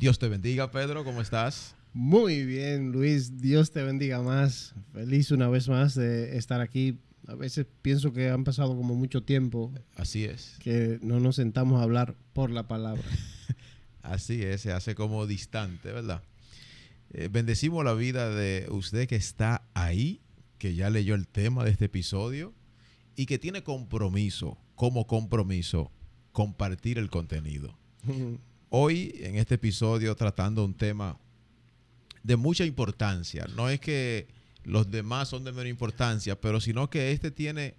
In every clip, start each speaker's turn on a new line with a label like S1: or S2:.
S1: Dios te bendiga, Pedro, ¿cómo estás?
S2: Muy bien, Luis, Dios te bendiga más. Feliz una vez más de estar aquí. A veces pienso que han pasado como mucho tiempo
S1: Así es.
S2: que no nos sentamos a hablar por la palabra.
S1: Así es, se hace como distante, ¿verdad? Bendecimos la vida de usted que está ahí, que ya leyó el tema de este episodio y que tiene compromiso, como compromiso, compartir el contenido. Hoy, en este episodio, tratando un tema de mucha importancia. No es que los demás son de menor importancia, pero sino que este tiene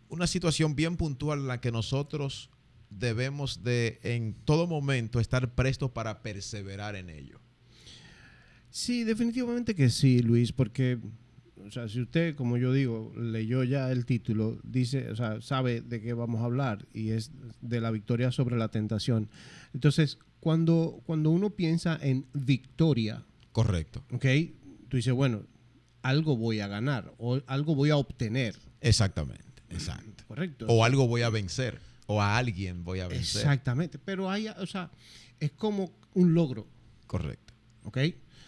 S1: una situación bien puntual en la que nosotros debemos de en todo momento estar prestos para perseverar en ello.
S2: Sí, definitivamente que sí, Luis, porque, o sea, si usted, como yo digo, leyó ya el título, dice, o sea, sabe de qué vamos a hablar y es de la victoria sobre la tentación. Entonces, cuando uno piensa en victoria,
S1: Correcto.
S2: ¿ok? Tú dices, bueno, algo voy a ganar o algo voy a obtener.
S1: Exactamente, exacto.
S2: Correcto.
S1: O algo voy a vencer, o a alguien voy a vencer.
S2: Exactamente, pero hay, o sea, es como un logro,
S1: Correcto.
S2: ¿ok?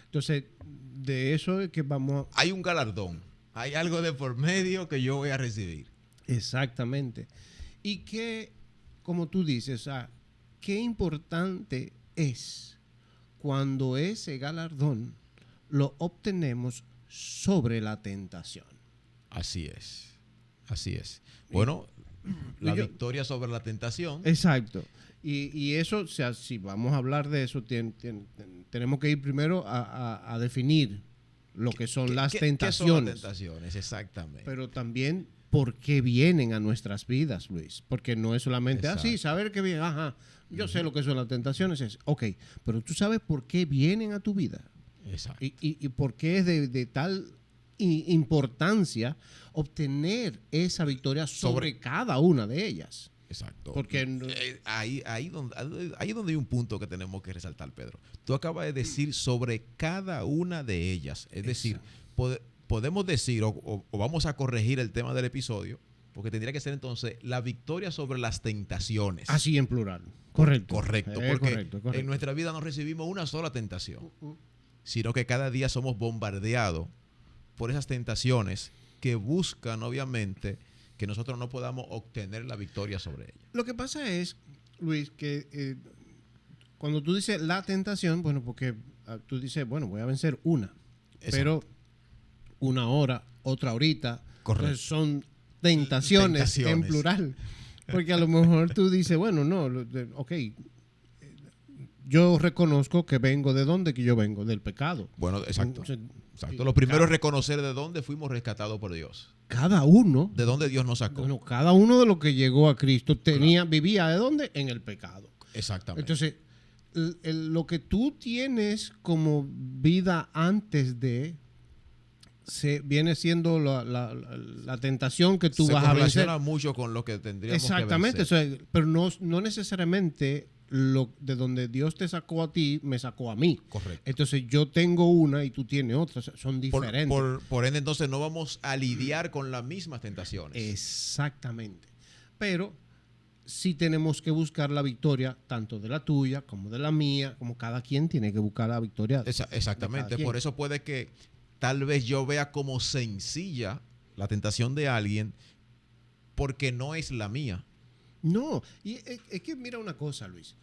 S2: Entonces, de eso es que vamos a...
S1: Hay un galardón, hay algo de por medio que yo voy a recibir.
S2: Exactamente. Y que, como tú dices, o sea, qué importante es cuando ese galardón lo obtenemos sobre la tentación.
S1: Así es, así es. Bueno, la victoria sobre la tentación.
S2: Exacto. Y eso, o sea, si vamos a hablar de eso, tenemos que ir primero a definir lo que son las tentaciones.
S1: ¿Qué son las tentaciones? Exactamente.
S2: Pero también por qué vienen a nuestras vidas, Luis. Porque no es solamente así, saber que vienen, ajá, yo sé lo que son las tentaciones, ok, pero tú sabes por qué vienen a tu vida.
S1: Exacto.
S2: Y por qué es de tal importancia obtener esa victoria sobre cada una de ellas.
S1: Exacto.
S2: Porque
S1: ahí donde hay un punto que tenemos que resaltar, Pedro. Tú acabas de decir sobre cada una de ellas. Es decir, podemos decir o vamos a corregir el tema del episodio, porque tendría que ser entonces la victoria sobre las tentaciones.
S2: Así en plural. Correcto.
S1: Correcto, porque
S2: correcto.
S1: en nuestra vida no recibimos una sola tentación, sino que cada día somos bombardeados por esas tentaciones que buscan, obviamente, que nosotros no podamos obtener la victoria sobre ella.
S2: Lo que pasa es, Luis, que cuando tú dices la tentación, bueno, porque tú dices, bueno, voy a vencer una, pero una hora, otra ahorita,
S1: correcto,
S2: son tentaciones en plural. Porque a lo mejor tú dices, bueno, no, ok, yo reconozco que vengo de dónde, que yo vengo del pecado.
S1: Bueno, exacto. Exacto. Lo primero es reconocer de dónde fuimos rescatados por Dios.
S2: Cada uno.
S1: De dónde Dios nos sacó.
S2: Bueno, cada uno de los que llegó a Cristo vivía ¿de dónde? En el pecado.
S1: Exactamente.
S2: Entonces, lo que tú tienes como vida antes de viene siendo la tentación que tú vas a vencer. Se
S1: relaciona mucho con lo que tendríamos
S2: exactamente,
S1: que vencer.
S2: O sea, pero no necesariamente de donde Dios te sacó a ti, me sacó a mí.
S1: Correcto.
S2: Entonces yo tengo una y tú tienes otra, son diferentes.
S1: Por ende, entonces no vamos a lidiar con las mismas tentaciones.
S2: Exactamente. Pero sí tenemos que buscar la victoria, tanto de la tuya como de la mía, como cada quien tiene que buscar la victoria.
S1: Exactamente. Por eso puede que tal vez yo vea como sencilla la tentación de alguien porque no es la mía.
S2: No, y es que mira una cosa, Luis.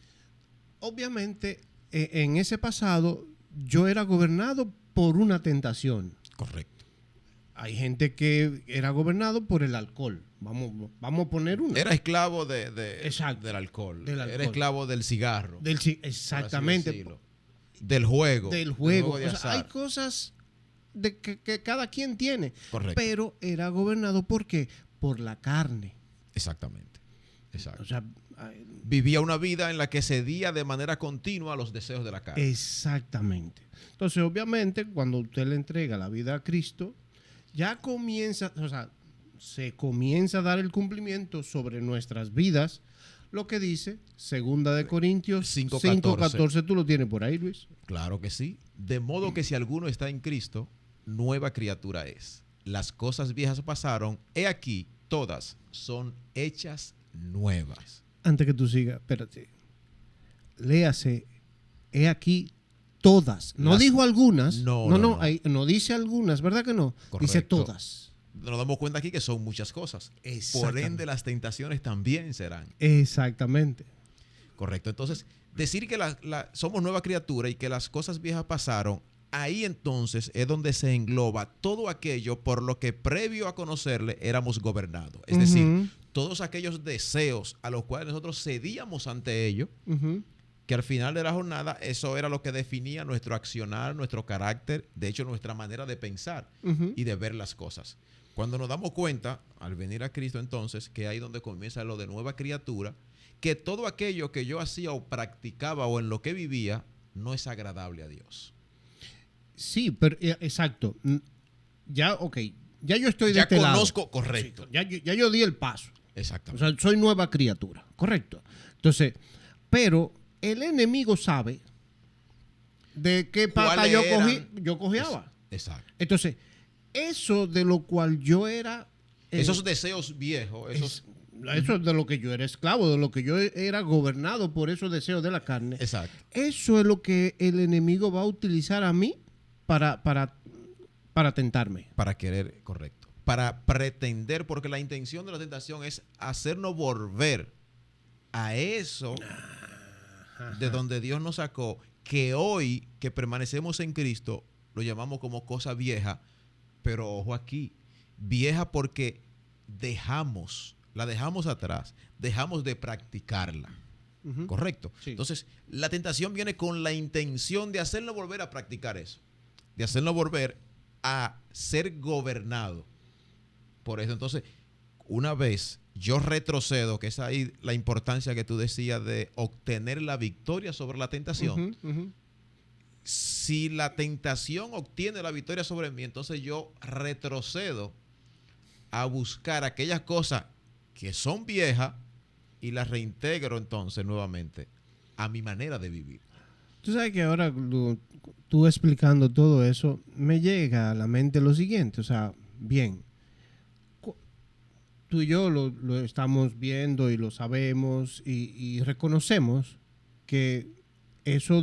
S2: Obviamente, en ese pasado yo era gobernado por una tentación.
S1: Correcto.
S2: Hay gente que era gobernado por el alcohol. Vamos a poner una.
S1: Era esclavo del alcohol. Era esclavo del cigarro.
S2: Exactamente.
S1: Del juego.
S2: Del juego. O sea, hay cosas que cada quien tiene.
S1: Correcto.
S2: Pero era gobernado ¿por qué? Por la carne.
S1: Exactamente. Exacto.
S2: O sea,
S1: vivía una vida en la que cedía de manera continua a los deseos de la carne.
S2: Exactamente. Entonces, obviamente, cuando usted le entrega la vida a Cristo, ya comienza, o sea, se comienza a dar el cumplimiento sobre nuestras vidas, lo que dice 2 de Corintios 5:14. ¿Tú lo tienes por ahí, Luis?
S1: Claro que sí. De modo que si alguno está en Cristo, nueva criatura es. Las cosas viejas pasaron, he aquí, todas son hechas nuevas.
S2: Antes que tú sigas, espérate. léase, he aquí todas. No dijo algunas. No dice algunas, ¿verdad que no?
S1: Correcto.
S2: Dice todas.
S1: Nos damos cuenta aquí que son muchas cosas. Por ende, las tentaciones también serán.
S2: Exactamente.
S1: Correcto. Entonces, decir que somos nueva criatura y que las cosas viejas pasaron, ahí entonces es donde se engloba todo aquello por lo que previo a conocerle éramos gobernados. Es decir, todos aquellos deseos a los cuales nosotros cedíamos ante ellos, que al final de la jornada eso era lo que definía nuestro accionar, nuestro carácter, de hecho nuestra manera de pensar y de ver las cosas. Cuando nos damos cuenta, al venir a Cristo entonces, que ahí donde comienza lo de nueva criatura, que todo aquello que yo hacía o practicaba o en lo que vivía no es agradable a Dios.
S2: Sí, pero exacto. Ya, ok, ya yo estoy de este lado. Ya
S1: conozco, correcto.
S2: Sí, ya yo di el paso.
S1: Exactamente.
S2: O sea, soy nueva criatura, correcto. Entonces, pero el enemigo sabe de qué pata yo cojeaba.
S1: Exacto.
S2: Entonces, eso de lo cual yo era...
S1: esos deseos viejos,
S2: eso es de lo que yo era esclavo, de lo que yo era gobernado por esos deseos de la carne.
S1: Exacto.
S2: Eso es lo que el enemigo va a utilizar a mí para tentarme.
S1: Para querer, correcto. Para pretender, porque la intención de la tentación es hacernos volver a eso de donde Dios nos sacó, que hoy que permanecemos en Cristo lo llamamos como cosa vieja, pero ojo aquí, vieja porque la dejamos atrás, dejamos de practicarla. ¿Correcto?
S2: Sí.
S1: Entonces, la tentación viene con la intención de hacernos volver a practicar eso, de hacernos volver a ser gobernado por eso. Entonces, una vez yo retrocedo, que es ahí la importancia que tú decías de obtener la victoria sobre la tentación. Si la tentación obtiene la victoria sobre mí, entonces yo retrocedo a buscar aquellas cosas que son viejas y las reintegro entonces nuevamente a mi manera de vivir.
S2: Tú sabes que ahora tú explicando todo eso, me llega a la mente lo siguiente. O sea, bien, tú y yo lo estamos viendo y lo sabemos y reconocemos que eso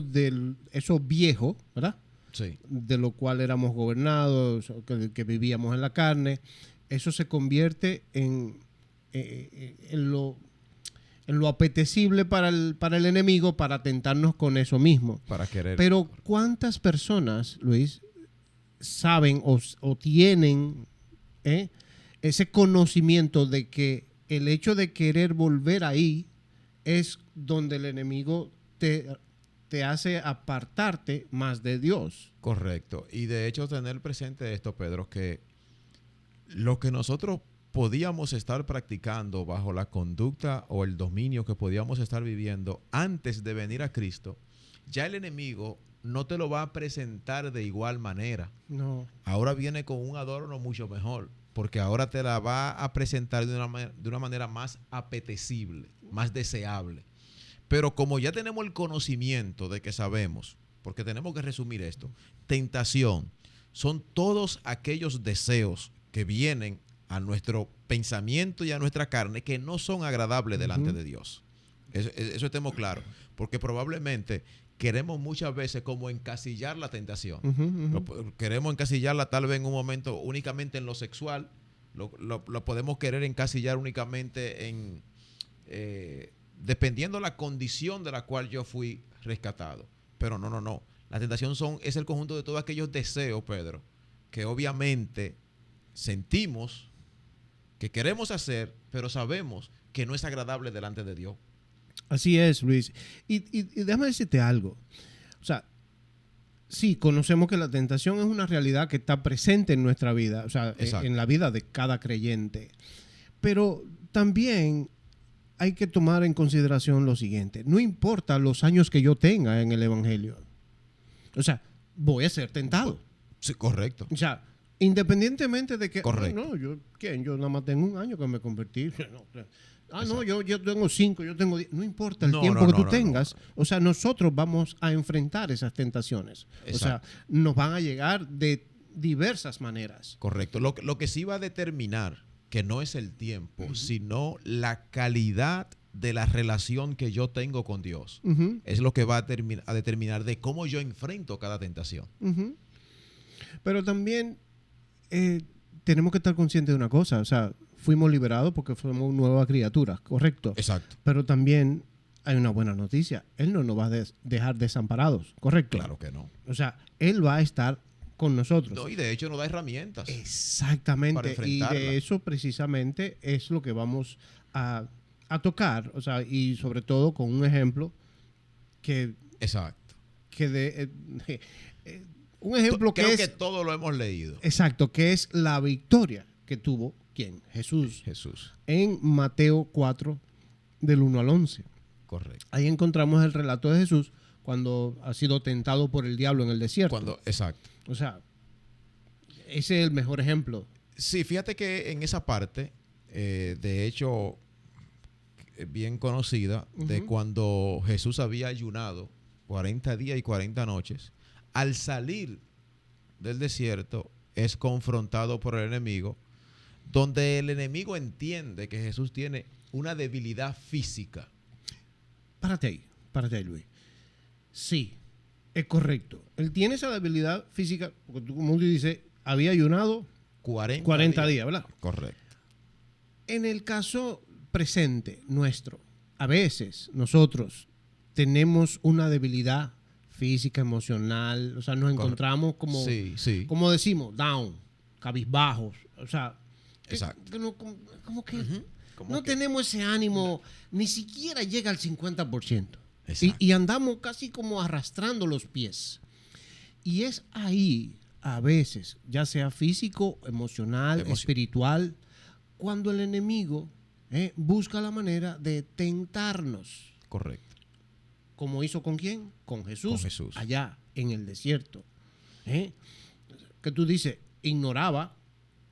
S2: viejo, ¿verdad?
S1: Sí.
S2: De lo cual éramos gobernados, que vivíamos en la carne, eso se convierte en lo apetecible para el enemigo para tentarnos con eso mismo.
S1: Para querer.
S2: Pero ¿cuántas personas, Luis, saben o tienen ese conocimiento de que el hecho de querer volver ahí es donde el enemigo te hace apartarte más de Dios?
S1: Correcto. Y de hecho tener presente esto, Pedro, que lo que nosotros podíamos estar practicando bajo la conducta o el dominio que podíamos estar viviendo antes de venir a Cristo, ya el enemigo no te lo va a presentar de igual manera.
S2: No.
S1: Ahora viene con un adorno mucho mejor, porque ahora te la va a presentar de una manera más apetecible, más deseable. Pero como ya tenemos el conocimiento de que sabemos, porque tenemos que resumir esto, tentación son todos aquellos deseos que vienen a nuestro pensamiento y a nuestra carne que no son agradables delante de Dios. Eso estemos claros, porque probablemente queremos muchas veces como encasillar la tentación. Queremos encasillarla tal vez en un momento únicamente en lo sexual, lo podemos querer encasillar únicamente en dependiendo la condición de la cual yo fui rescatado. Pero no. La tentación es el conjunto de todos aquellos deseos, Pedro, que obviamente sentimos que queremos hacer, pero sabemos que no es agradable delante de Dios.
S2: Así es, Luis. Y déjame decirte algo. O sea, sí, conocemos que la tentación es una realidad que está presente en nuestra vida, o sea, en la vida de cada creyente. Pero también hay que tomar en consideración lo siguiente. No importa los años que yo tenga en el Evangelio. O sea, voy a ser tentado.
S1: Sí, correcto.
S2: O sea, independientemente de que...
S1: Correcto.
S2: Yo nada más tengo un año que me convertí. Yo tengo 5, yo tengo 10. No importa el tiempo que tú tengas. O sea, nosotros vamos a enfrentar esas tentaciones. Exacto. O sea, nos van a llegar de diversas maneras.
S1: Correcto. Lo que sí va a determinar que no es el tiempo, sino la calidad de la relación que yo tengo con Dios.
S2: Ujú,
S1: Es lo que va a determinar de cómo yo enfrento cada tentación.
S2: ujú. Pero también tenemos que estar conscientes de una cosa, o sea, fuimos liberados porque fuimos nuevas criaturas, correcto.
S1: Exacto.
S2: Pero también hay una buena noticia, Él no nos va a dejar desamparados, correcto.
S1: Claro que no.
S2: O sea, Él va a estar con nosotros.
S1: No, y de hecho nos da herramientas. Para
S2: Exactamente, y
S1: enfrentarla.
S2: de eso precisamente es lo que vamos a tocar, o sea, y sobre todo con un ejemplo que,
S1: Exacto.
S2: un ejemplo que
S1: Creo
S2: es,
S1: que todo lo hemos leído.
S2: exacto, que es la victoria que tuvo, ¿quién? Jesús,
S1: Jesús.
S2: en Mateo 4, del 1 al 11.
S1: Correcto.
S2: Ahí encontramos el relato de Jesús cuando ha sido tentado por el diablo en el desierto.
S1: Exacto.
S2: O sea, ese es el mejor ejemplo.
S1: Sí, fíjate que en esa parte, de hecho, bien conocida, de cuando Jesús había ayunado 40 días y 40 noches, al salir del desierto es confrontado por el enemigo, donde el enemigo entiende que Jesús tiene una debilidad física.
S2: Párate ahí, Luis. Sí, es correcto. Él tiene esa debilidad física, porque tú, como tú dices, había ayunado 40 días, ¿verdad?
S1: Correcto.
S2: En el caso presente nuestro, a veces nosotros tenemos una debilidad física, emocional, o sea, nos encontramos como,
S1: Sí.
S2: como decimos, down, cabizbajos, o sea,
S1: Exacto.
S2: que como que
S1: Como
S2: no
S1: que-
S2: tenemos ese ánimo, ni siquiera llega al 50%.
S1: Exacto.
S2: Y andamos casi como arrastrando los pies. Y es ahí, a veces, ya sea físico, emocional, espiritual, cuando el enemigo busca la manera de tentarnos.
S1: Correcto.
S2: ¿Como hizo con quién? Con Jesús.
S1: Con Jesús.
S2: Allá en el desierto. Que tú dices, ignoraba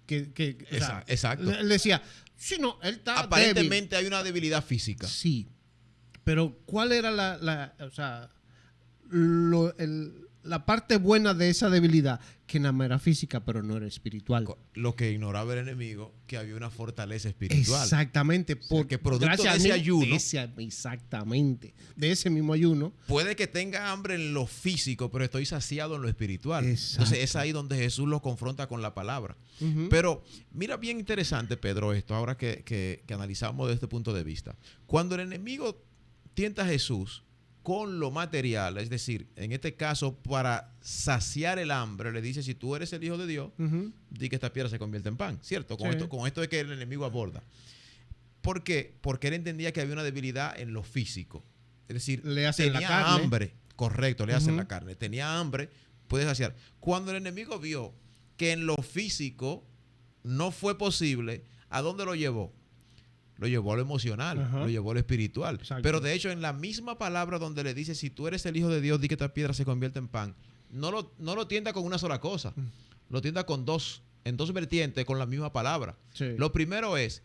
S2: que o sea,
S1: Exacto.
S2: Él decía, sí, no, él está
S1: Aparentemente hay una debilidad física.
S2: débil. Sí, pero ¿cuál era o sea, la parte buena de esa debilidad? Que nada más era física, pero no era espiritual.
S1: Lo que ignoraba el enemigo, que había una fortaleza espiritual.
S2: Exactamente,
S1: Porque producto
S2: gracias
S1: de ese
S2: al mismo-
S1: ayuno,
S2: exactamente, de ese mismo ayuno.
S1: puede que tenga hambre en lo físico, pero estoy saciado en lo espiritual.
S2: Exacto.
S1: Entonces es ahí donde Jesús lo confronta con la palabra.
S2: Ujú.
S1: Pero mira bien interesante, Pedro, esto, ahora que analizamos desde este punto de vista. Cuando el enemigo tienta a Jesús con lo material, es decir, en este caso, para saciar el hambre, le dice, si tú eres el Hijo de Dios,
S2: Ujú.
S1: di que esta piedra se convierte en pan, ¿cierto? Con,
S2: Sí.
S1: esto es que el enemigo aborda. ¿Por qué? Porque él entendía que había una debilidad en lo físico. Es decir,
S2: Le hacen la
S1: tenía
S2: carne.
S1: hambre. Correcto, le hacen
S2: Ujú.
S1: la carne. Tenía hambre, puede saciar. Cuando el enemigo vio que en lo físico no fue posible, ¿a dónde lo llevó? Lo llevó a lo emocional,
S2: Ajá.
S1: lo llevó a lo espiritual.
S2: Exacto.
S1: Pero de hecho, en la misma palabra donde le dice, si tú eres el Hijo de Dios, di que esta piedra se convierta en pan, no lo tienda con una sola cosa, lo tienda con en dos vertientes, con la misma palabra.
S2: Sí.
S1: Lo primero es,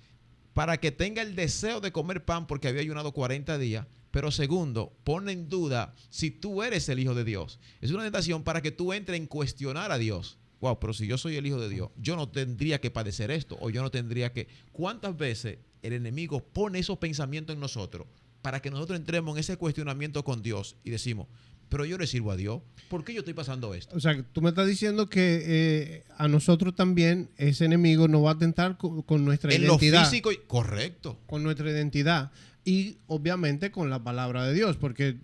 S1: para que tenga el deseo de comer pan porque había ayunado 40 días, pero segundo, pone en duda si tú eres el Hijo de Dios. Es una tentación para que tú entres en cuestionar a Dios. Wow, pero si yo soy el Hijo de Dios, yo no tendría que padecer esto, o yo no tendría que... ¿Cuántas veces el enemigo pone esos pensamientos en nosotros para que nosotros entremos en ese cuestionamiento con Dios y decimos, pero yo le sirvo a Dios, ¿por qué yo estoy pasando esto?
S2: O sea, tú me estás diciendo que a nosotros también ese enemigo nos va a tentar con nuestra
S1: En
S2: identidad.
S1: lo físico, correcto.
S2: Con nuestra identidad. Y obviamente con la palabra de Dios, porque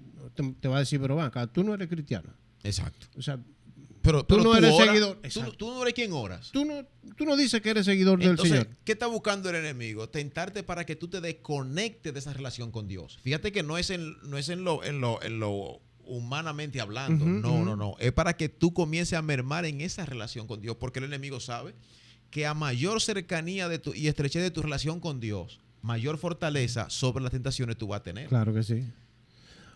S2: te va a decir, pero ven acá, tú no eres cristiano.
S1: Exacto.
S2: O sea,
S1: Pero
S2: tú no eres
S1: oras,
S2: seguidor.
S1: Tú,
S2: Exacto.
S1: tú no eres quien oras.
S2: tú no dices que eres seguidor del
S1: Entonces,
S2: Señor.
S1: ¿qué está buscando el enemigo? Tentarte para que tú te desconectes de esa relación con Dios. Fíjate que no es en lo humanamente hablando.
S2: Ujú,
S1: No. Es para que tú comiences a mermar en esa relación con Dios. Porque el enemigo sabe que a mayor cercanía y estrechez de tu relación con Dios, mayor fortaleza sobre las tentaciones tú vas a tener.
S2: Claro que sí.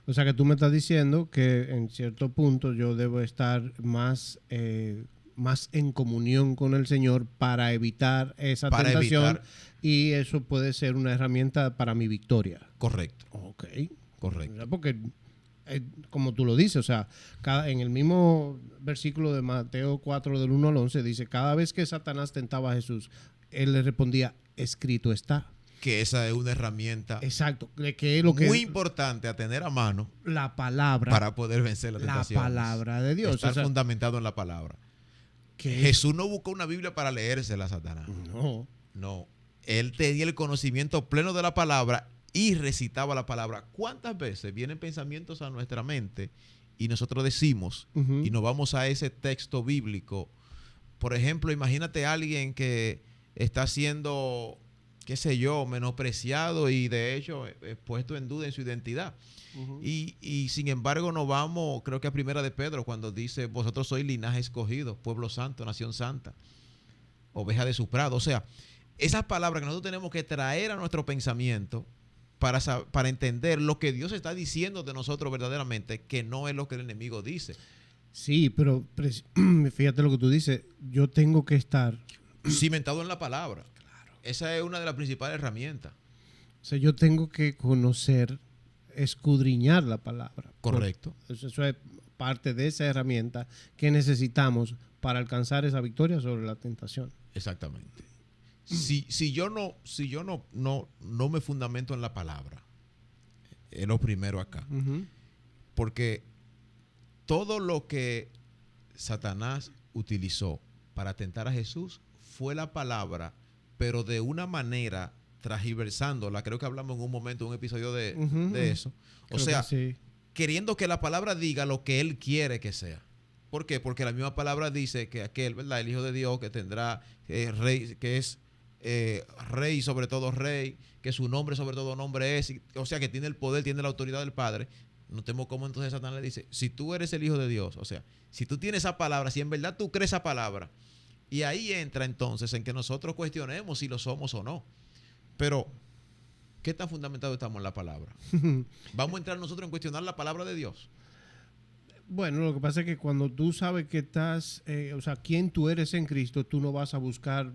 S2: O sea que tú me estás diciendo que en cierto punto yo debo estar más en comunión con el Señor para evitar esa
S1: Para
S2: tentación,
S1: evitar.
S2: y eso puede ser una herramienta para mi victoria.
S1: Correcto.
S2: Ok.
S1: Correcto.
S2: O sea, porque, como tú lo dices, o sea, en el mismo versículo de Mateo 4, del 1 al 11, dice, cada vez que Satanás tentaba a Jesús, él le respondía, escrito está.
S1: Que esa es una herramienta
S2: Exacto. Que es lo que
S1: muy importante a tener a mano
S2: la palabra.
S1: para poder vencer la
S2: La
S1: tentación.
S2: palabra de Dios.
S1: Estar fundamentado en la palabra. Jesús no buscó una Biblia para leérsela a Satanás.
S2: No.
S1: No. Él tenía el conocimiento pleno de la palabra y recitaba la palabra. ¿Cuántas veces vienen pensamientos a nuestra mente y nosotros decimos y nos vamos a ese texto bíblico? Por ejemplo, imagínate a alguien que está siendo, qué sé yo, menospreciado y de hecho puesto en duda en su identidad. Y sin embargo nos vamos, creo que a Primera de Pedro, cuando dice, vosotros sois linaje escogido, pueblo santo, nación santa, oveja de su prado. O sea, esas palabras que nosotros tenemos que traer a nuestro pensamiento para entender lo que Dios está diciendo de nosotros verdaderamente, que no es lo que el enemigo dice.
S2: Sí, pero fíjate lo que tú dices, yo tengo que estar
S1: cimentado en la palabra. Claro. Esa es una de las principales herramientas.
S2: O sea, yo tengo que conocer, escudriñar la palabra.
S1: Correcto.
S2: Eso es parte de esa herramienta que necesitamos para alcanzar esa victoria sobre la tentación.
S1: Exactamente. Si yo no me fundamento en la palabra, es lo primero acá. Porque todo lo que Satanás utilizó para tentar a Jesús fue la palabra, pero de una manera transversándola. Creo que hablamos en un momento, en un episodio de eso. O sea, sí, queriendo que la palabra diga lo que él quiere que sea. ¿Por qué? Porque la misma palabra dice que aquel, ¿verdad?, el Hijo de Dios, que tendrá rey, que es rey sobre todo rey, que su nombre sobre todo nombre es, o sea, que tiene el poder, tiene la autoridad del Padre. Notemos cómo entonces Satanás le dice, si tú eres el Hijo de Dios, o sea, si tú tienes esa palabra, si en verdad tú crees esa palabra, y ahí entra entonces en que nosotros cuestionemos si lo somos o no. Pero, ¿qué tan fundamentado estamos en la palabra? ¿Vamos a entrar nosotros en cuestionar la palabra de Dios?
S2: Bueno, lo que pasa es que cuando tú sabes que estás, o sea, quién tú eres en Cristo, tú no vas a buscar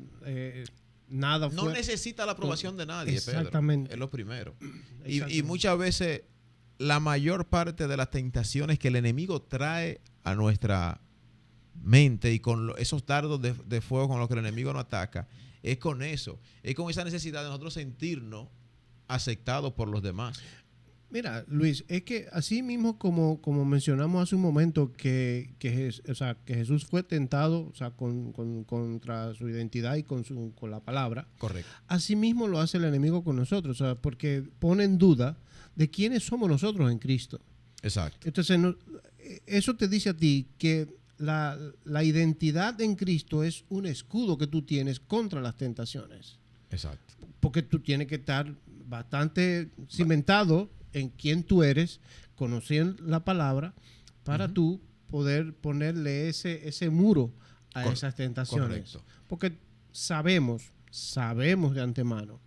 S2: nada fuera.
S1: No necesita la aprobación de nadie,
S2: exactamente.
S1: Pedro. Es lo primero. Y muchas veces la mayor parte de las tentaciones que el enemigo trae a nuestra mente y con esos dardos de fuego con los que el enemigo nos ataca, es con eso. Es con esa necesidad de nosotros sentirnos aceptados por los demás.
S2: Mira, Luis, es que así mismo como mencionamos hace un momento que Jesús fue tentado, o sea, contra su identidad y con la palabra.
S1: Correcto.
S2: Así mismo lo hace el enemigo con nosotros, o sea, porque pone en duda de quiénes somos nosotros en Cristo.
S1: Exacto.
S2: Entonces, eso te dice a ti que la identidad en Cristo es un escudo que tú tienes contra las tentaciones.
S1: Exacto.
S2: Porque tú tienes que estar bastante cimentado en quién tú eres, conocer la palabra, para tú poder ponerle ese muro a esas tentaciones.
S1: Correcto.
S2: Porque sabemos de antemano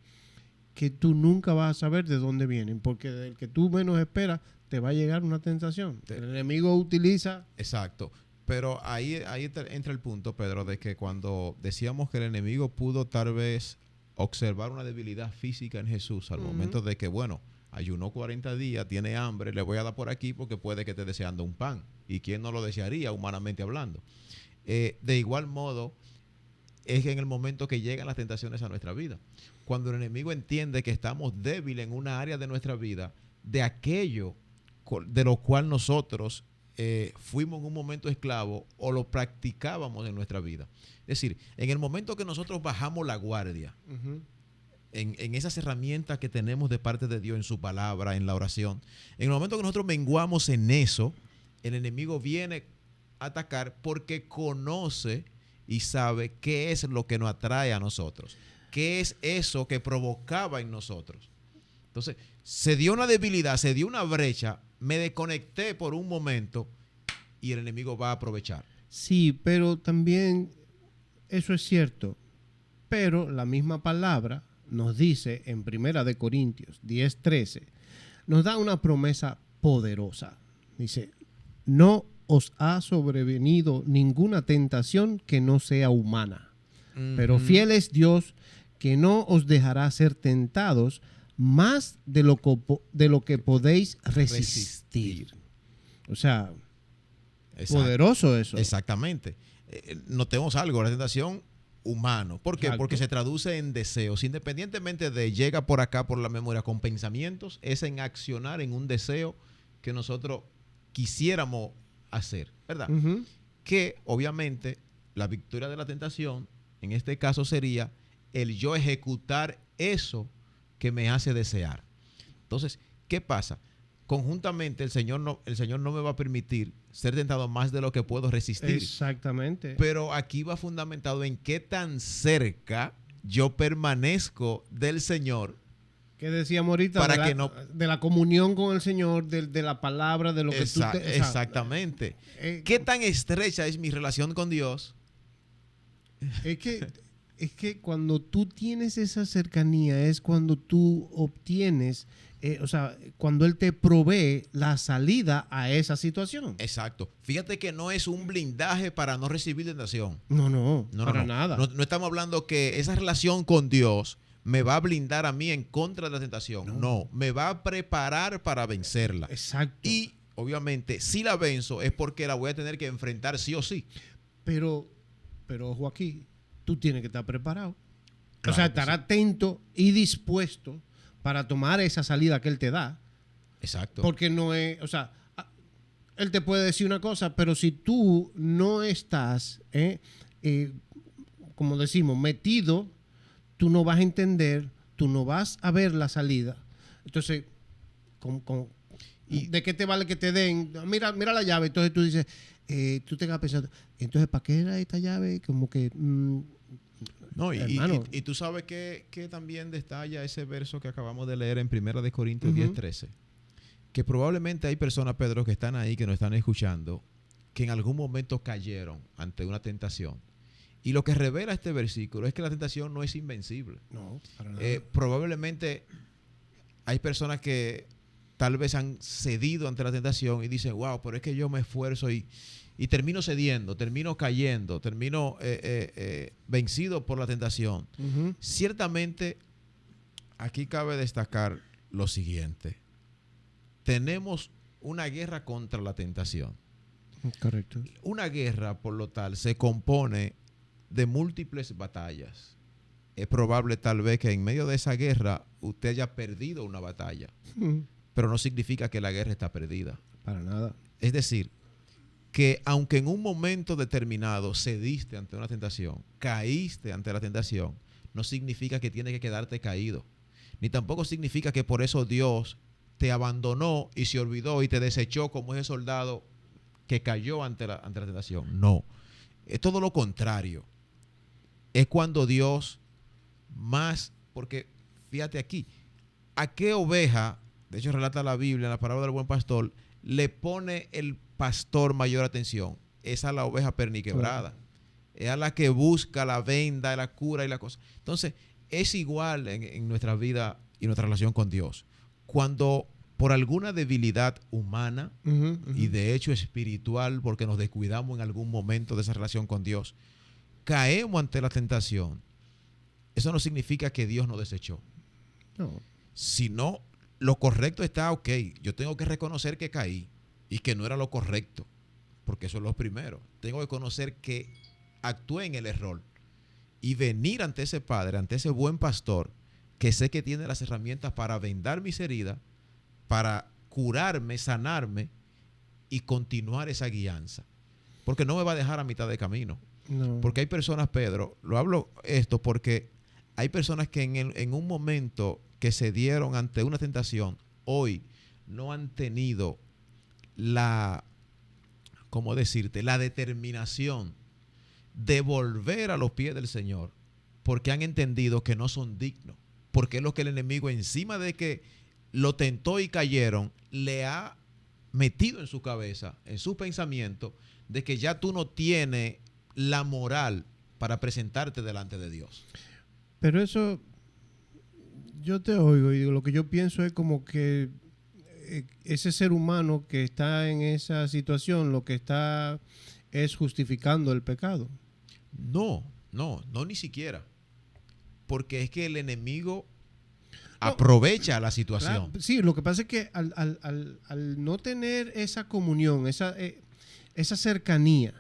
S2: que tú nunca vas a saber de dónde vienen, porque del que tú menos esperas te va a llegar una tentación. El enemigo utiliza...
S1: Exacto. Pero ahí entra el punto, Pedro, de que cuando decíamos que el enemigo pudo tal vez observar una debilidad física en Jesús al momento de que, bueno, ayunó 40 días, tiene hambre, le voy a dar por aquí porque puede que esté deseando un pan. ¿Y quién no lo desearía, humanamente hablando? De igual modo, es que en el momento que llegan las tentaciones a nuestra vida, cuando el enemigo entiende que estamos débiles en una área de nuestra vida, de aquello de lo cual nosotros fuimos en un momento esclavo o lo practicábamos en nuestra vida. Es decir, en el momento que nosotros bajamos la guardia, en esas herramientas que tenemos de parte de Dios, en su palabra, en la oración, en el momento que nosotros menguamos en eso, el enemigo viene a atacar porque conoce y sabe qué es lo que nos atrae a nosotros, qué es eso que provocaba en nosotros. Entonces, se dio una debilidad, se dio una brecha, me desconecté por un momento y el enemigo va a aprovechar.
S2: Sí, pero también eso es cierto, pero la misma palabra nos dice en 1 Corintios 10:13, nos da una promesa poderosa. Dice, no os ha sobrevenido ninguna tentación que no sea humana, pero fiel es Dios que no os dejará ser tentados más de lo que podéis resistir. O sea,
S1: exacto,
S2: poderoso eso.
S1: Exactamente. Notemos algo, la tentación humano. ¿Por qué?
S2: Exacto.
S1: Porque se traduce en deseos. Independientemente de llega por acá por la memoria con pensamientos, es en accionar en un deseo que nosotros quisiéramos hacer, ¿verdad?
S2: Ujú.
S1: Que obviamente la victoria de la tentación en este caso sería el yo ejecutar eso que me hace desear. Entonces, ¿qué pasa? Conjuntamente el Señor no me va a permitir ser tentado más de lo que puedo resistir.
S2: Exactamente.
S1: Pero aquí va fundamentado en qué tan cerca yo permanezco del Señor.
S2: ¿Qué decíamos ahorita?
S1: Para
S2: de la,
S1: que no-
S2: de la comunión con el Señor, de la palabra, de lo que tú te... o sea,
S1: Exactamente.
S2: eh,
S1: ¿Qué tan estrecha es mi relación con Dios?
S2: Es que cuando tú tienes esa cercanía es cuando tú obtienes, o sea, cuando Él te provee la salida a esa situación.
S1: Exacto. Fíjate que no es un blindaje para no recibir tentación.
S2: No, para
S1: No.
S2: nada.
S1: No estamos hablando que esa relación con Dios me va a blindar a mí en contra de la tentación. No, me va a preparar para vencerla.
S2: Exacto.
S1: Y obviamente, si la venzo es porque la voy a tener que enfrentar sí o sí.
S2: Pero ojo aquí, tú tienes que estar preparado.
S1: Claro
S2: o sea,
S1: que
S2: estar
S1: sí.
S2: atento y dispuesto para tomar esa salida que Él te da.
S1: Exacto.
S2: Porque no es, o sea, Él te puede decir una cosa, pero si tú no estás, como decimos, metido, tú no vas a entender, tú no vas a ver la salida. Entonces, ¿de qué te vale que te den? Mira la llave. Entonces tú dices, tú te quedas pensando, entonces, ¿para qué era esta llave? Como que...
S1: No,
S2: hermano.
S1: y tú sabes que también destalla ese verso que acabamos de leer en 1 de Corintios
S2: Ujú.
S1: 10:13. Que probablemente hay personas, Pedro, que están ahí, que nos están escuchando, que en algún momento cayeron ante una tentación. Y lo que revela este versículo es que la tentación no es invencible.
S2: No, para nada.
S1: Probablemente hay personas que tal vez han cedido ante la tentación y dicen, wow, pero es que yo me esfuerzo y termino cediendo, termino cayendo, termino vencido por la tentación.
S2: Ujú.
S1: Ciertamente, aquí cabe destacar lo siguiente. Tenemos una guerra contra la tentación.
S2: Correcto.
S1: Una guerra, por lo tal, se compone de múltiples batallas. Es probable tal vez que en medio de esa guerra usted haya perdido una batalla, pero no significa que la guerra está perdida.
S2: Para nada.
S1: Es decir, que aunque en un momento determinado cediste ante una tentación, caíste ante la tentación, no significa que tienes que quedarte caído. Ni tampoco significa que por eso Dios te abandonó y se olvidó y te desechó como ese soldado que cayó ante la tentación. No, es todo lo contrario. Es cuando Dios más, porque fíjate aquí, ¿a qué oveja, de hecho relata la Biblia en la parábola del buen pastor, le pone el pastor mayor atención? Es a la oveja perniquebrada. Es a la que busca la venda, la cura y la cosa. Entonces, es igual en nuestra vida y nuestra relación con Dios. Cuando por alguna debilidad humana y de hecho espiritual, porque nos descuidamos en algún momento de esa relación con Dios, caemos ante la tentación, eso no significa que Dios nos desechó.
S2: No.
S1: Sino, lo correcto está, ok, yo tengo que reconocer que caí y que no era lo correcto, porque eso es lo primero. Tengo que conocer que actué en el error y venir ante ese Padre, ante ese buen pastor, que sé que tiene las herramientas para vendar mis heridas, para curarme, sanarme y continuar esa guianza. Porque no me va a dejar a mitad de camino.
S2: No.
S1: Porque hay personas, Pedro, lo hablo esto porque hay personas que en un momento que se dieron ante una tentación, hoy no han tenido la, ¿cómo decirte?, la determinación de volver a los pies del Señor, porque han entendido que no son dignos, porque es lo que el enemigo, encima de que lo tentó y cayeron, le ha metido en su cabeza, en su pensamiento, de que ya tú no tienes la moral para presentarte delante de Dios.
S2: Pero eso, yo te oigo y digo, lo que yo pienso es como que ese ser humano que está en esa situación, lo que está es justificando el pecado.
S1: No ni siquiera. Porque es que el enemigo aprovecha la situación.
S2: Claro, sí, lo que pasa es que al no tener esa comunión, esa cercanía,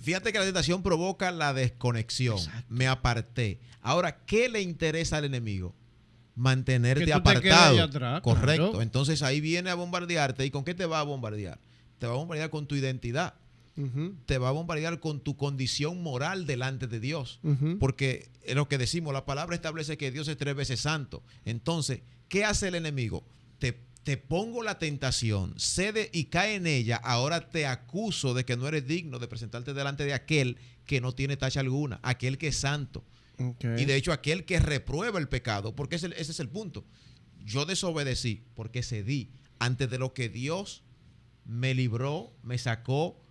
S1: Fíjate que la tentación provoca la desconexión.
S2: Exacto.
S1: Me aparté. Ahora, ¿qué le interesa al enemigo?
S2: Que
S1: Mantenerte
S2: tú te quedes
S1: apartado.
S2: ahí atrás,
S1: Correcto.
S2: claro.
S1: Entonces ahí viene a bombardearte. ¿Y con qué te va a bombardear? Te va a bombardear con tu identidad.
S2: Ujú,
S1: Te va a bombardear con tu condición moral delante de Dios.
S2: ujú.
S1: Porque es lo que decimos, la palabra establece que Dios es 3 veces santo. Entonces, ¿qué hace el enemigo? Te pongo la tentación, cede y cae en ella, ahora te acuso de que no eres digno de presentarte delante de aquel que no tiene tacha alguna, aquel que es santo.
S2: Okay.
S1: Y de hecho aquel que reprueba el pecado, porque ese es el punto. Yo desobedecí porque cedí antes de lo que Dios me libró, me sacó,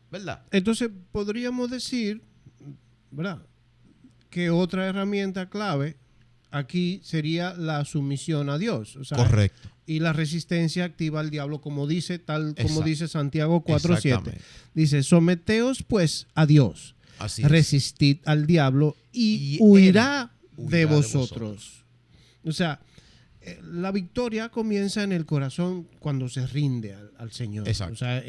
S1: ¿verdad?
S2: Entonces, podríamos decir, ¿verdad?, que otra herramienta clave aquí sería la sumisión a Dios. O sea,
S1: Correcto.
S2: y la resistencia activa al diablo, como dice, tal como
S1: Exacto.
S2: dice Santiago 4:7.
S1: Exactamente.
S2: Dice, someteos pues a Dios,
S1: Así es.
S2: resistid al diablo y
S1: Y
S2: huirá
S1: él huirá
S2: de
S1: de
S2: vosotros. O sea, la victoria comienza en el corazón cuando se rinde al Señor.
S1: Exacto.
S2: O sea,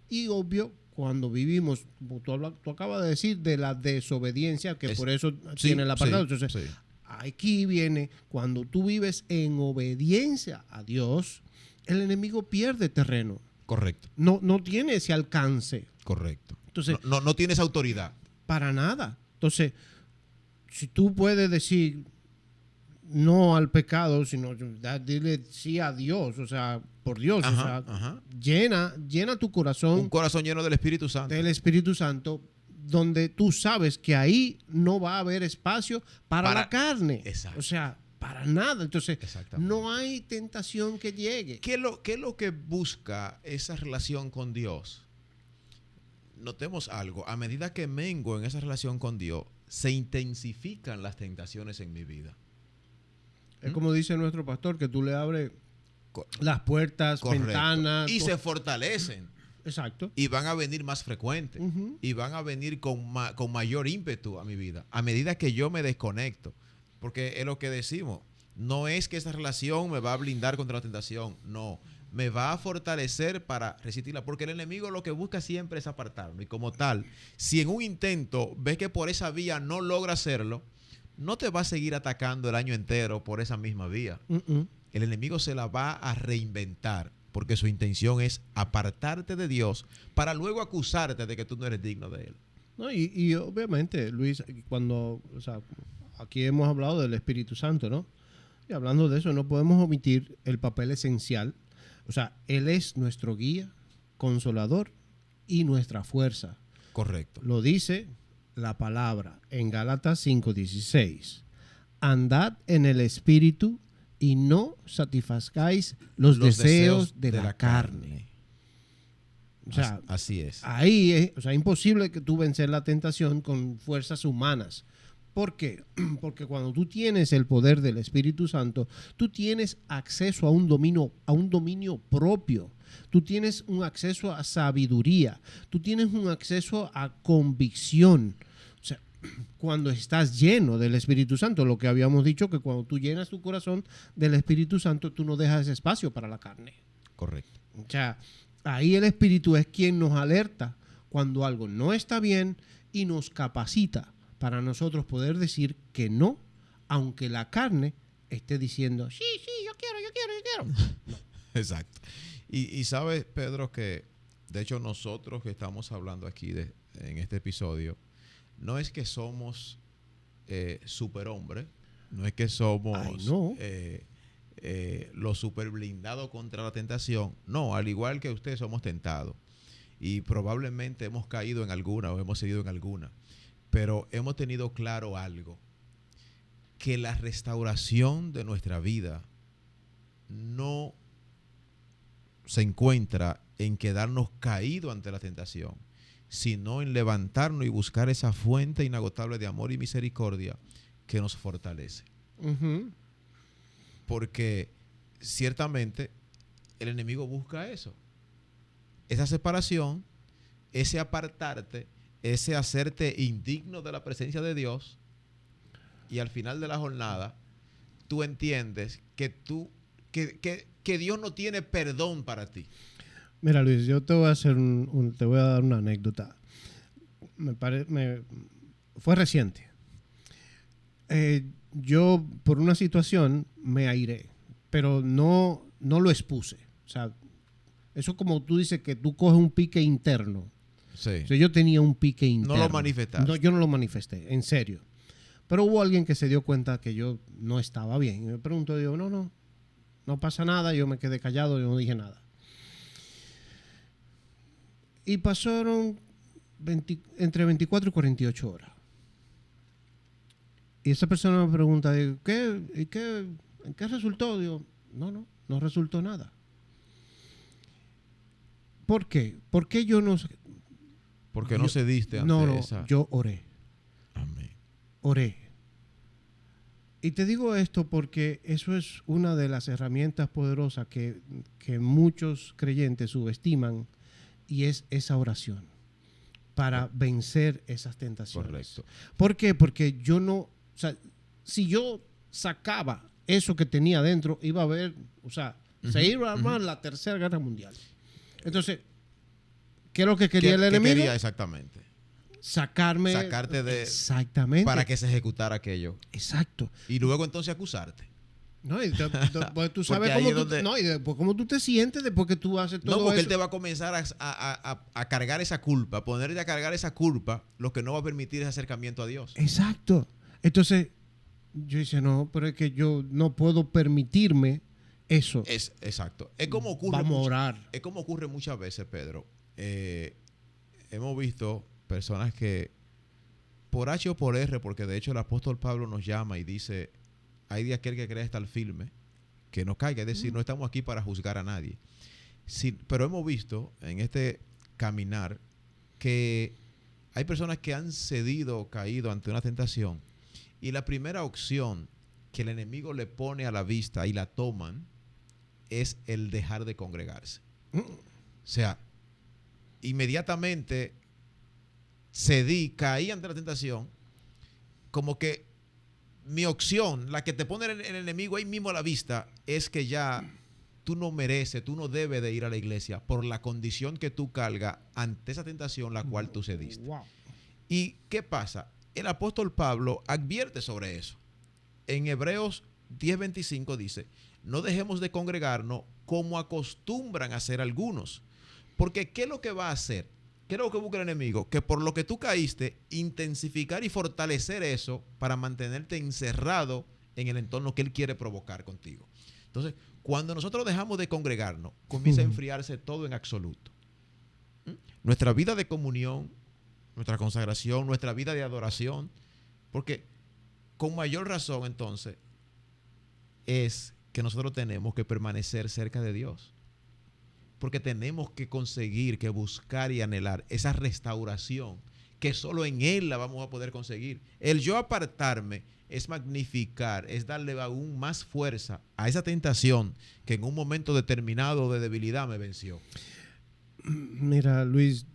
S2: y obvio, cuando vivimos, tú acabas de decir, de la desobediencia, que por eso
S1: Sí,
S2: tiene la apartado.
S1: sí,
S2: Entonces,
S1: sí.
S2: aquí viene, cuando tú vives en obediencia a Dios, el enemigo pierde terreno.
S1: Correcto.
S2: No tiene ese alcance.
S1: Correcto.
S2: Entonces,
S1: No tienes autoridad.
S2: para nada. Entonces, si tú puedes decir no al pecado, sino dile sí a Dios, o sea, por Dios,
S1: Ajá,
S2: o sea,
S1: ajá.
S2: llena tu corazón
S1: Un corazón lleno del Espíritu Santo.
S2: del Espíritu Santo, donde tú sabes que ahí no va a haber espacio para la carne.
S1: Exacto.
S2: O sea, para nada. Entonces,
S1: Exactamente.
S2: no hay tentación que llegue.
S1: ¿Qué es lo que busca esa relación con Dios? Notemos algo. A medida que mengo en esa relación con Dios, se intensifican las tentaciones en mi vida.
S2: Es como dice nuestro pastor, que tú le abres las puertas,
S1: Correcto.
S2: ventanas.
S1: Y se fortalecen.
S2: Exacto.
S1: Y van a venir más frecuentes.
S2: Ujú.
S1: Y van a venir con mayor ímpetu a mi vida. A medida que yo me desconecto. Porque es lo que decimos. No es que esa relación me va a blindar contra la tentación. No. Me va a fortalecer para resistirla. Porque el enemigo lo que busca siempre es apartarme. Y como tal, si en un intento ves que por esa vía no logra hacerlo, no te va a seguir atacando el año entero por esa misma vía. El enemigo se la va a reinventar porque su intención es apartarte de Dios para luego acusarte de que tú no eres digno de Él.
S2: No, y obviamente, Luis, cuando, o sea, aquí hemos hablado del Espíritu Santo, ¿no? Y hablando de eso, no podemos omitir el papel esencial. O sea, Él es nuestro guía, consolador y nuestra fuerza.
S1: Correcto.
S2: Lo dice la palabra en Gálatas 5:16. Andad en el Espíritu y no satisfazgáis los deseos de la carne. O sea,
S1: así es.
S2: ahí es, o sea, imposible que tú vencer la tentación con fuerzas humanas. ¿Por qué? Porque cuando tú tienes el poder del Espíritu Santo, tú tienes acceso a un dominio propio. Tú tienes un acceso a sabiduría. Tú tienes un acceso a convicción. O sea, cuando estás lleno del Espíritu Santo, lo que habíamos dicho, que cuando tú llenas tu corazón del Espíritu Santo, tú no dejas espacio para la carne.
S1: Correcto.
S2: O sea, ahí el Espíritu es quien nos alerta cuando algo no está bien y nos capacita para nosotros poder decir que no, aunque la carne esté diciendo, sí, yo quiero. No.
S1: Exacto. Y sabes, Pedro, que de hecho nosotros que estamos hablando aquí en este episodio, no es que somos superhombres, no es que somos los super blindados contra la tentación. No, al igual que ustedes somos tentados. Y probablemente hemos caído en alguna o hemos seguido en alguna. Pero hemos tenido claro algo, que la restauración de nuestra vida no se encuentra en quedarnos caídos ante la tentación, sino en levantarnos y buscar esa fuente inagotable de amor y misericordia que nos fortalece.
S2: Uh-huh.
S1: Porque ciertamente el enemigo busca eso, esa separación, ese apartarte, ese hacerte indigno de la presencia de Dios, y al final de la jornada tú entiendes que Dios no tiene perdón para ti.
S2: Mira, Luis, yo te voy a hacer te voy a dar una anécdota. Fue reciente. Yo, por una situación, me airé, pero no lo expuse. O sea, eso como tú dices que tú coges un pique interno.
S1: Sí.
S2: O sea, yo tenía un pique interno.
S1: No lo manifestaste.
S2: No, yo no lo manifesté, en serio. Pero hubo alguien que se dio cuenta que yo no estaba bien. Y me preguntó, digo, no pasa nada. Yo me quedé callado, yo no dije nada. Y pasaron entre 24 y 48 horas. Y esa persona me pregunta, digo, ¿en qué resultó? Digo, no resultó nada. ¿Por qué? ¿Por qué yo no?
S1: Porque no cediste ante esa.
S2: Yo oré.
S1: Amén.
S2: Oré. Y te digo esto porque eso es una de las herramientas poderosas que muchos creyentes subestiman, y es esa oración para vencer esas tentaciones.
S1: Correcto.
S2: ¿Por qué? Porque yo no, o sea, si yo sacaba eso que tenía dentro, iba a haber, o sea, se iba a armar la Tercera Guerra Mundial. Entonces, ¿qué es lo que quería el enemigo?
S1: ¿Qué quería exactamente? Sacarte de...
S2: Exactamente.
S1: Para que se ejecutara aquello.
S2: Exacto.
S1: Y luego entonces acusarte.
S2: No, y pues tú sabes cómo y después cómo tú te sientes después que tú haces todo eso.
S1: No, porque él te va a comenzar a cargar esa culpa, a ponerte a cargar esa culpa, lo que no va a permitir ese acercamiento a Dios.
S2: Exacto. Entonces, yo dice, no, pero es que yo no puedo permitirme eso.
S1: Exacto. Es como ocurre.
S2: Vamos a orar.
S1: Es como ocurre muchas veces, Pedro. Hemos visto personas que, por H o por R, porque de hecho el apóstol Pablo nos llama y dice, hay de aquel que cree estar firme, que no caiga. Es decir, no estamos aquí para juzgar a nadie. Sí, pero hemos visto en este caminar que hay personas que han cedido o caído ante una tentación, y la primera opción que el enemigo le pone a la vista y la toman es el dejar de congregarse. O sea, inmediatamente caí ante la tentación, como que mi opción, la que te pone el enemigo ahí mismo a la vista, es que ya tú no mereces, tú no debes de ir a la iglesia por la condición que tú cargas ante esa tentación la cual tú cediste.
S2: Wow.
S1: ¿Y qué pasa? El apóstol Pablo advierte sobre eso. En Hebreos 10:25 dice, no dejemos de congregarnos como acostumbran a hacer algunos. Porque ¿qué es lo que va a hacer? ¿Qué es lo que busca el enemigo? Que por lo que tú caíste, intensificar y fortalecer eso para mantenerte encerrado en el entorno que él quiere provocar contigo. Entonces, cuando nosotros dejamos de congregarnos, comienza a enfriarse todo en absoluto. Nuestra vida de comunión, nuestra consagración, nuestra vida de adoración, porque con mayor razón entonces es que nosotros tenemos que permanecer cerca de Dios. Porque tenemos que conseguir, que buscar y anhelar esa restauración que solo en Él la vamos a poder conseguir. El yo apartarme es magnificar, es darle aún más fuerza a esa tentación que en un momento determinado de debilidad me venció.
S2: Mira, Luis,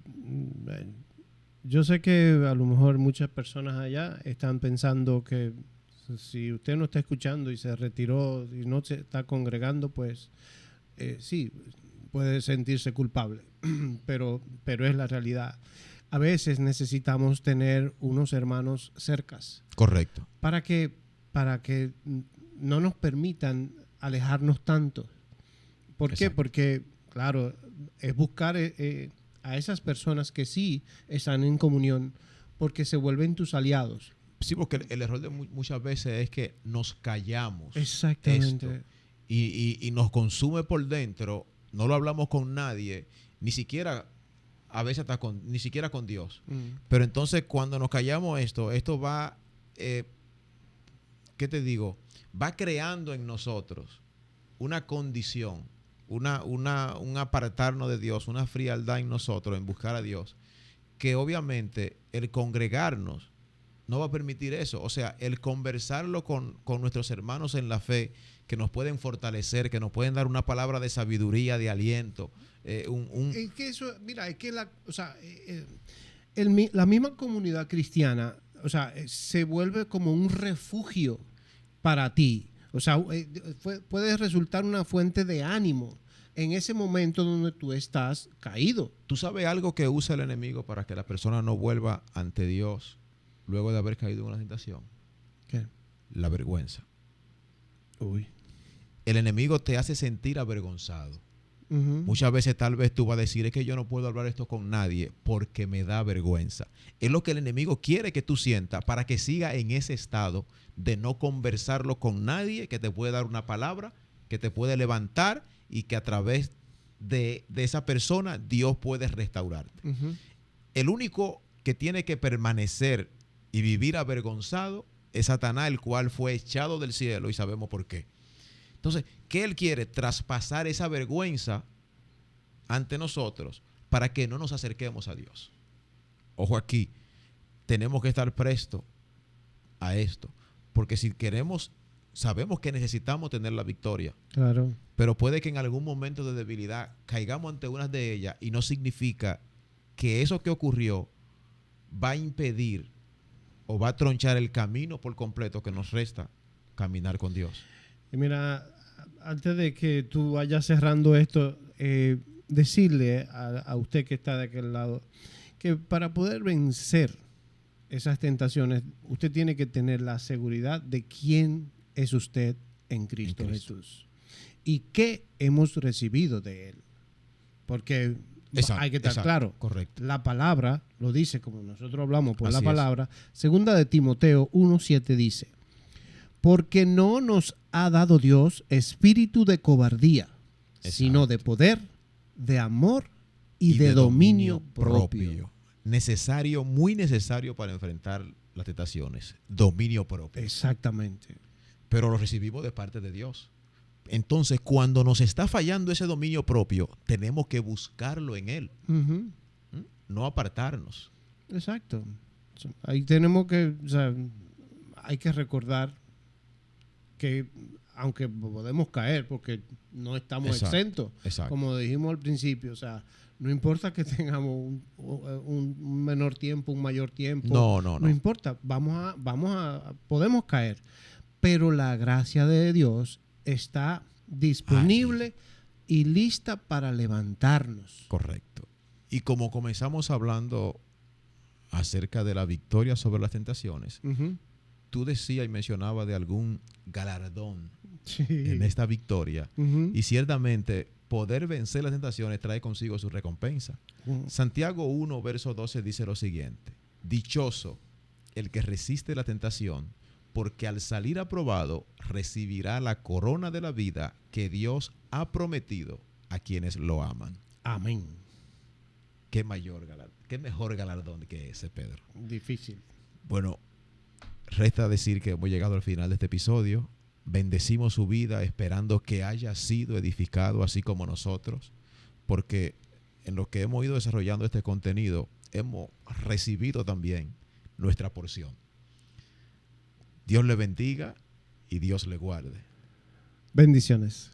S2: yo sé que a lo mejor muchas personas allá están pensando que si usted no está escuchando y se retiró y no se está congregando, pues sí, puede sentirse culpable, pero es la realidad. A veces necesitamos tener unos hermanos cercas.
S1: Correcto.
S2: Para que no nos permitan alejarnos tanto. ¿Por qué? Porque, claro, es buscar a esas personas que sí están en comunión, porque se vuelven tus aliados.
S1: Sí, porque el error de muchas veces es que nos callamos.
S2: Exactamente.
S1: Esto, y nos consume por dentro. No lo hablamos con nadie, ni siquiera a veces hasta ni siquiera con Dios. Pero entonces cuando nos callamos esto va, ¿qué te digo? Va creando en nosotros una condición, un apartarnos de Dios, una frialdad en nosotros en buscar a Dios, que obviamente el congregarnos no va a permitir eso. O sea, el conversarlo con nuestros hermanos en la fe, que nos pueden fortalecer, que nos pueden dar una palabra de sabiduría, de aliento.
S2: Es que eso, mira, es que la misma comunidad cristiana, o sea, se vuelve como un refugio para ti. O sea, puede resultar una fuente de ánimo en ese momento donde tú estás caído.
S1: ¿Tú sabes algo que usa el enemigo para que la persona no vuelva ante Dios luego de haber caído en una tentación?
S2: ¿Qué?
S1: La vergüenza.
S2: Uy.
S1: El enemigo te hace sentir avergonzado.
S2: Ujú.
S1: Muchas veces tal vez tú vas a decir, es que yo no puedo hablar esto con nadie porque me da vergüenza. Es lo que el enemigo quiere que tú sientas para que siga en ese estado de no conversarlo con nadie que te puede dar una palabra, que te puede levantar y que a través de esa persona Dios puede restaurarte.
S2: Ujú.
S1: El único que tiene que permanecer y vivir avergonzado es Satanás, el cual fue echado del cielo y sabemos por qué. Entonces, ¿qué él quiere? Traspasar esa vergüenza ante nosotros para que no nos acerquemos a Dios. Ojo aquí, tenemos que estar prestos a esto, porque si queremos, sabemos que necesitamos tener la victoria,
S2: Claro.
S1: pero puede que en algún momento de debilidad caigamos ante una de ellas y no significa que eso que ocurrió va a impedir o va a tronchar el camino por completo que nos resta caminar con Dios.
S2: Y mira, antes de que tú vayas cerrando esto, decirle a usted que está de aquel lado que para poder vencer esas tentaciones, usted tiene que tener la seguridad de quién es usted en Cristo Jesús y qué hemos recibido de Él. Porque
S1: Exacto,
S2: hay que estar claro.
S1: Correcto.
S2: La palabra lo dice, como nosotros hablamos por
S1: Así
S2: la
S1: es.
S2: palabra. Segunda de Timoteo 1:7 dice: porque no nos ha dado Dios espíritu de cobardía, sino de poder, de amor y de dominio propio.
S1: Necesario, muy necesario para enfrentar las tentaciones. Dominio propio.
S2: Exactamente.
S1: Pero lo recibimos de parte de Dios. Entonces, cuando nos está fallando ese dominio propio, tenemos que buscarlo en Él.
S2: Ujú.
S1: No apartarnos.
S2: Exacto. Ahí tenemos que, o sea, hay que recordar que aunque podemos caer porque no estamos
S1: Exacto,
S2: exentos,
S1: exacto.
S2: como dijimos al principio, o sea, no importa que tengamos un menor tiempo, un mayor tiempo, no importa, podemos caer, pero la gracia de Dios está disponible y lista para levantarnos.
S1: Correcto. Y como comenzamos hablando acerca de la victoria sobre las tentaciones,
S2: Ujú.
S1: tú decías y mencionabas de algún galardón
S2: Sí.
S1: en esta victoria.
S2: Ujú.
S1: Y ciertamente poder vencer las tentaciones trae consigo su recompensa. Santiago 1, verso 12 dice lo siguiente: dichoso el que resiste la tentación, porque al salir aprobado recibirá la corona de la vida que Dios ha prometido a quienes lo aman.
S2: Amén.
S1: Qué mejor galardón que ese, Pedro.
S2: Difícil.
S1: Bueno, resta decir que hemos llegado al final de este episodio. Bendecimos su vida esperando que haya sido edificado así como nosotros, porque en lo que hemos ido desarrollando este contenido hemos recibido también nuestra porción. Dios le bendiga y Dios le guarde.
S2: Bendiciones.